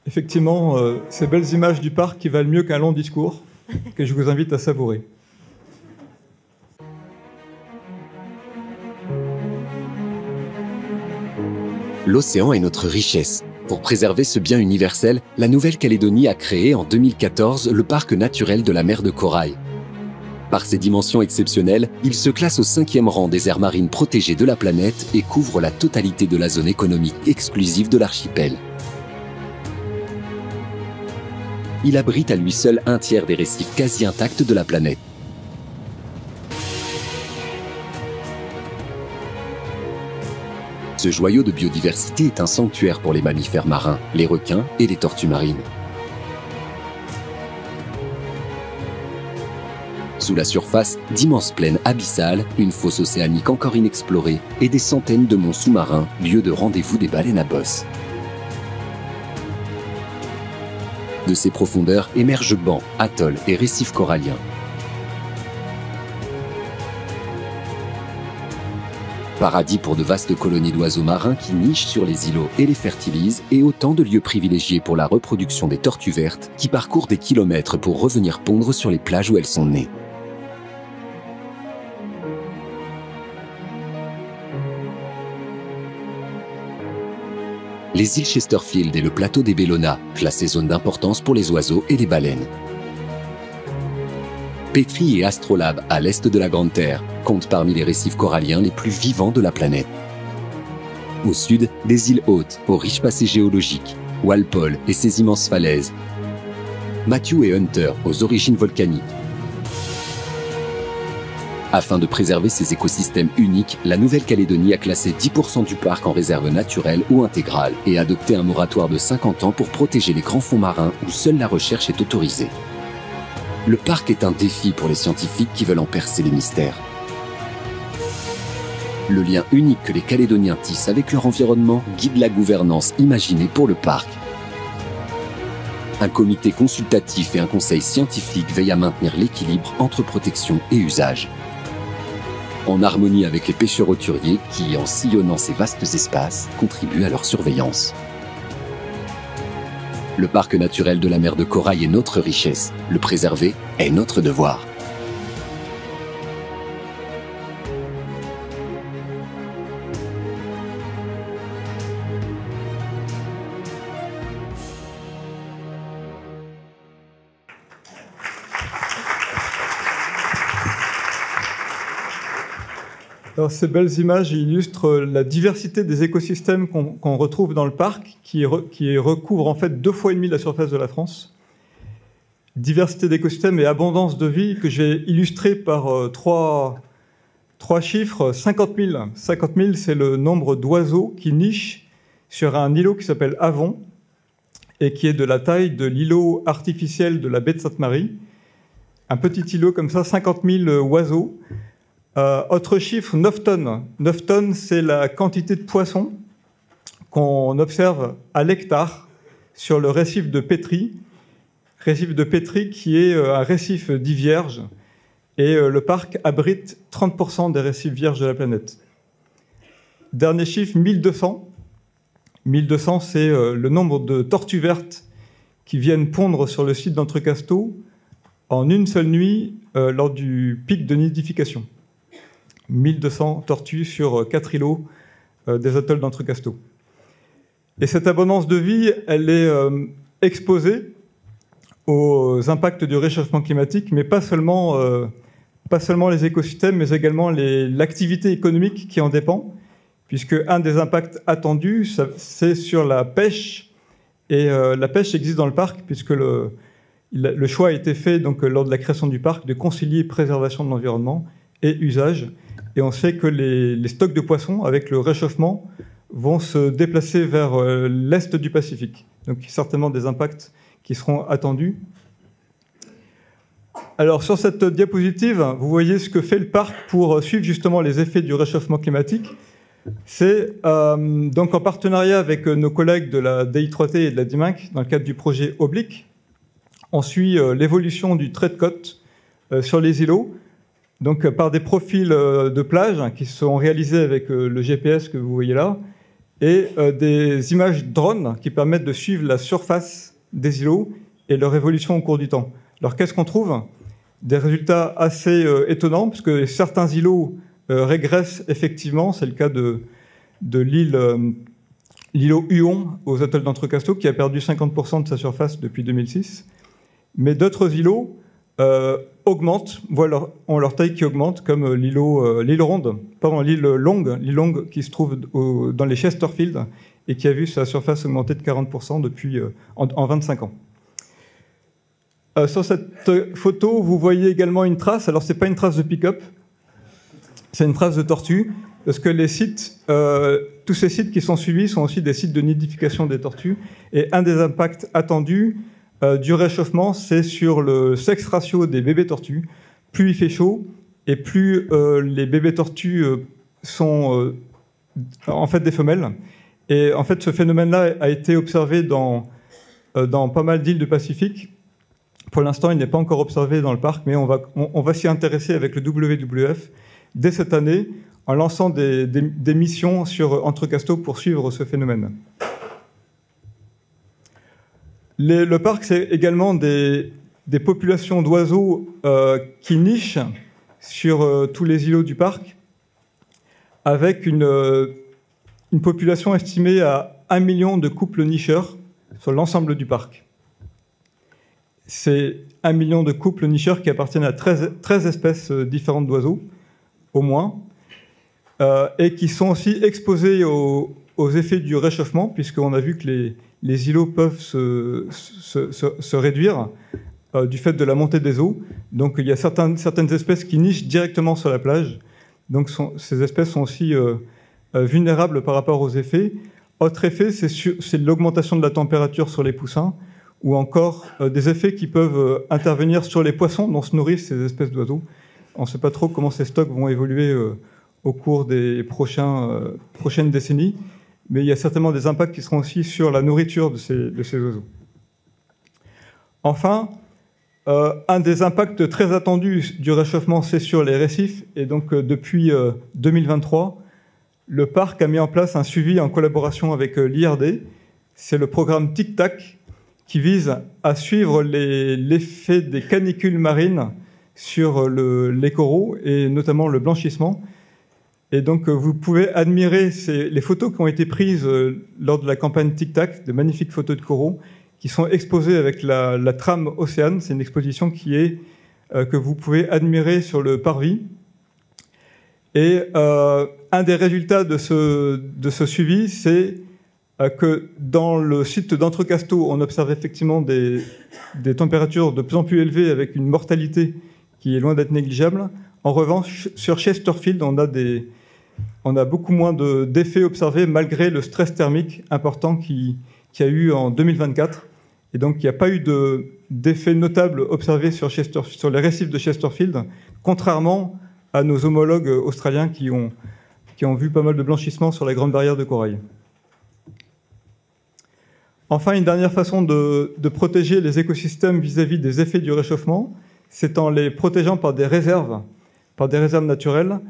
Effectivement, ces belles images du parc qui valent mieux qu'un long discours, que je vous invite à savourer. L'océan est notre richesse. Pour préserver ce bien universel, la Nouvelle-Calédonie a créé en 2014 le parc naturel de la mer de Corail. Par ses dimensions exceptionnelles, il se classe au 5e rang des aires marines protégées de la planète et couvre la totalité de la zone économique exclusive de l'archipel. Il abrite à lui seul un tiers des récifs quasi intacts de la planète. Ce joyau de biodiversité est un sanctuaire pour les mammifères marins, les requins et les tortues marines. Sous la surface, d'immenses plaines abyssales, une fosse océanique encore inexplorée et des centaines de monts sous-marins, lieu de rendez-vous des baleines à bosse. De ces profondeurs émergent bancs, atolls et récifs coralliens. Paradis pour de vastes colonies d'oiseaux marins qui nichent sur les îlots et les fertilisent, et autant de lieux privilégiés pour la reproduction des tortues vertes qui parcourent des kilomètres pour revenir pondre sur les plages où elles sont nées. les îles Chesterfield et le plateau des Bellona, classés zone d'importance pour les oiseaux et les baleines. Petrie et Astrolabe, à l'est de la Grande Terre, comptent parmi les récifs coralliens les plus vivants de la planète. Au sud, des îles hautes, au riche passé géologique, Walpole et ses immenses falaises, Matthew et Hunter, aux origines volcaniques. Afin de préserver ces écosystèmes uniques, la Nouvelle-Calédonie a classé 10% du parc en réserve naturelle ou intégrale et adopté un moratoire de 50 ans pour protéger les grands fonds marins où seule la recherche est autorisée. Le parc est un défi pour les scientifiques qui veulent en percer les mystères. Le lien unique que les Calédoniens tissent avec leur environnement guide la gouvernance imaginée pour le parc. Un comité consultatif et un conseil scientifique veillent à maintenir l'équilibre entre protection et usage. En harmonie avec les pêcheurs hauturiers qui, en sillonnant ces vastes espaces, contribuent à leur surveillance. Le parc naturel de la mer de Corail est notre richesse. Le préserver est notre devoir. Alors, ces belles images illustrent la diversité des écosystèmes qu'on retrouve dans le parc, qui recouvre en fait 2,5 fois la surface de la France. Diversité d'écosystèmes et abondance de vie que j'ai illustré par trois chiffres. 50 000. 50 000, c'est le nombre d'oiseaux qui nichent sur un îlot qui s'appelle Avon et qui est de la taille de l'îlot artificiel de la baie de Sainte-Marie. Un petit îlot comme ça, 50 000 oiseaux. Autre chiffre, 9 tonnes. 9 tonnes, c'est la quantité de poissons qu'on observe à l'hectare sur le récif de Petrie. Récif de Petrie qui est un récif dit vierge. Et le parc abrite 30% des récifs vierges de la planète. Dernier chiffre, 1200. 1200, c'est le nombre de tortues vertes qui viennent pondre sur le site d'Entrecasteaux en une seule nuit lors du pic de nidification. 1200 tortues sur 4 îlots des atolls d'Entrecasteaux. Et cette abondance de vie, elle est exposée aux impacts du réchauffement climatique, mais pas seulement les écosystèmes, mais également l'activité économique qui en dépend, puisque un des impacts attendus, c'est sur la pêche. Et la pêche existe dans le parc, puisque le choix a été fait donc, lors de la création du parc de concilier préservation de l'environnement et usage. Et on sait que les stocks de poissons, avec le réchauffement, vont se déplacer vers l'est du Pacifique. Donc certainement des impacts qui seront attendus. Alors sur cette diapositive, vous voyez ce que fait le parc pour suivre justement les effets du réchauffement climatique. C'est donc en partenariat avec nos collègues de la DI3T et de la DIMINC, dans le cadre du projet Oblique, on suit l'évolution du trait de côte sur les îlots, donc par des profils de plage qui sont réalisés avec le GPS que vous voyez là, et des images drone qui permettent de suivre la surface des îlots et leur évolution au cours du temps. Alors qu'est-ce qu'on trouve? Des résultats assez étonnants, parce que certains îlots régressent effectivement. C'est le cas de l'îlot Huon aux atolls d'Entrecasteaux, qui a perdu 50% de sa surface depuis 2006. Mais d'autres îlots augmentent, ont leur taille qui augmente, comme l'île Longue, qui se trouve dans les Chesterfield et qui a vu sa surface augmenter de 40% depuis en 25 ans. Sur cette photo, vous voyez également une trace. Alors, ce n'est pas une trace de pick-up, c'est une trace de tortue, parce que les sites, tous ces sites qui sont suivis sont aussi des sites de nidification des tortues. Et un des impacts attendus du réchauffement, c'est sur le sexe ratio des bébés tortues. Plus il fait chaud, et plus les bébés tortues sont en fait des femelles. Et en fait, ce phénomène-là a été observé dans pas mal d'îles du Pacifique. Pour l'instant, il n'est pas encore observé dans le parc, mais on va s'y intéresser avec le WWF dès cette année, en lançant des missions sur Entrecasteaux pour suivre ce phénomène. Le parc, c'est également des populations d'oiseaux qui nichent sur tous les îlots du parc, avec une population estimée à 1 million de couples nicheurs sur l'ensemble du parc. C'est 1 million de couples nicheurs qui appartiennent à 13 espèces différentes d'oiseaux, au moins, et qui sont aussi exposés aux effets du réchauffement, puisqu'on a vu que les îlots peuvent se réduire du fait de la montée des eaux. Donc il y a certaines espèces qui nichent directement sur la plage. Donc ces espèces sont aussi vulnérables par rapport aux effets. Autre effet, c'est l'augmentation de la température sur les poussins, ou encore des effets qui peuvent intervenir sur les poissons dont se nourrissent ces espèces d'oiseaux. On ne sait pas trop comment ces stocks vont évoluer au cours des prochaines décennies, mais il y a certainement des impacts qui seront aussi sur la nourriture de ces oiseaux. Enfin, un des impacts très attendus du réchauffement, c'est sur les récifs. Et donc, depuis 2023, le parc a mis en place un suivi en collaboration avec l'IRD. C'est le programme Tic-Tac qui vise à suivre l'effet des canicules marines sur les coraux et notamment le blanchissement. Et donc, vous pouvez admirer les photos qui ont été prises lors de la campagne Tic-Tac, de magnifiques photos de coraux, qui sont exposées avec la trame Océane. C'est une exposition que vous pouvez admirer sur le parvis. Et un des résultats de ce suivi, c'est que dans le site d'Entrecasteaux, on observe effectivement des températures de plus en plus élevées avec une mortalité qui est loin d'être négligeable. En revanche, sur Chesterfield, on a beaucoup moins d'effets observés malgré le stress thermique important qu'il y a eu en 2024. Et donc, il n'y a pas eu d'effet notable observé sur les récifs de Chesterfield, contrairement à nos homologues australiens qui ont vu pas mal de blanchissement sur la Grande Barrière de Corail. Enfin, une dernière façon de protéger les écosystèmes vis-à-vis des effets du réchauffement, c'est en les protégeant par des réserves naturelles.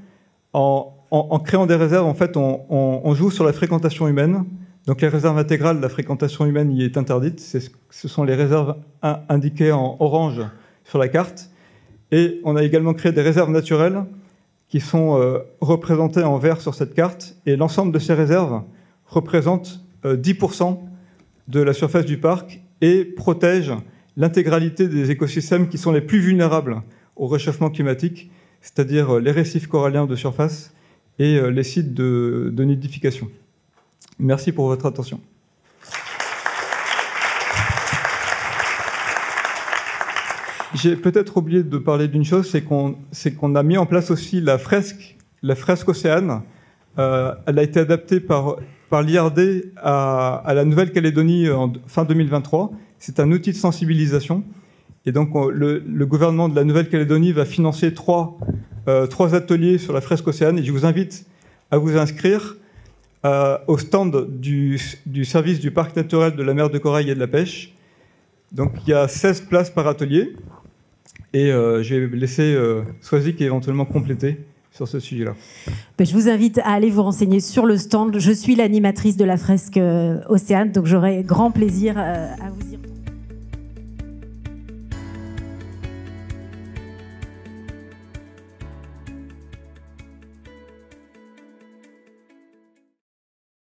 En créant des réserves, en fait, on joue sur la fréquentation humaine. Donc les réserves intégrales, la fréquentation humaine y est interdite. Ce sont les réserves indiquées en orange sur la carte. Et on a également créé des réserves naturelles qui sont représentées en vert sur cette carte. Et l'ensemble de ces réserves représente 10% de la surface du parc et protège l'intégralité des écosystèmes qui sont les plus vulnérables au réchauffement climatique, c'est-à-dire les récifs coralliens de surface et les sites de nidification. Merci pour votre attention. J'ai peut-être oublié de parler d'une chose, c'est qu'on a mis en place aussi la fresque Océane. Elle a été adaptée par l'IRD à la Nouvelle-Calédonie en fin 2023. C'est un outil de sensibilisation. Et donc, le gouvernement de la Nouvelle-Calédonie va financer trois ateliers sur la fresque Océane. Et je vous invite à vous inscrire au stand du service du parc naturel de la mer de Corail et de la pêche. Donc, il y a 16 places par atelier. Et je vais laisser Swazik éventuellement compléter sur ce sujet-là. Je vous invite à aller vous renseigner sur le stand. Je suis l'animatrice de la fresque Océane, donc j'aurai grand plaisir à vous y retrouver.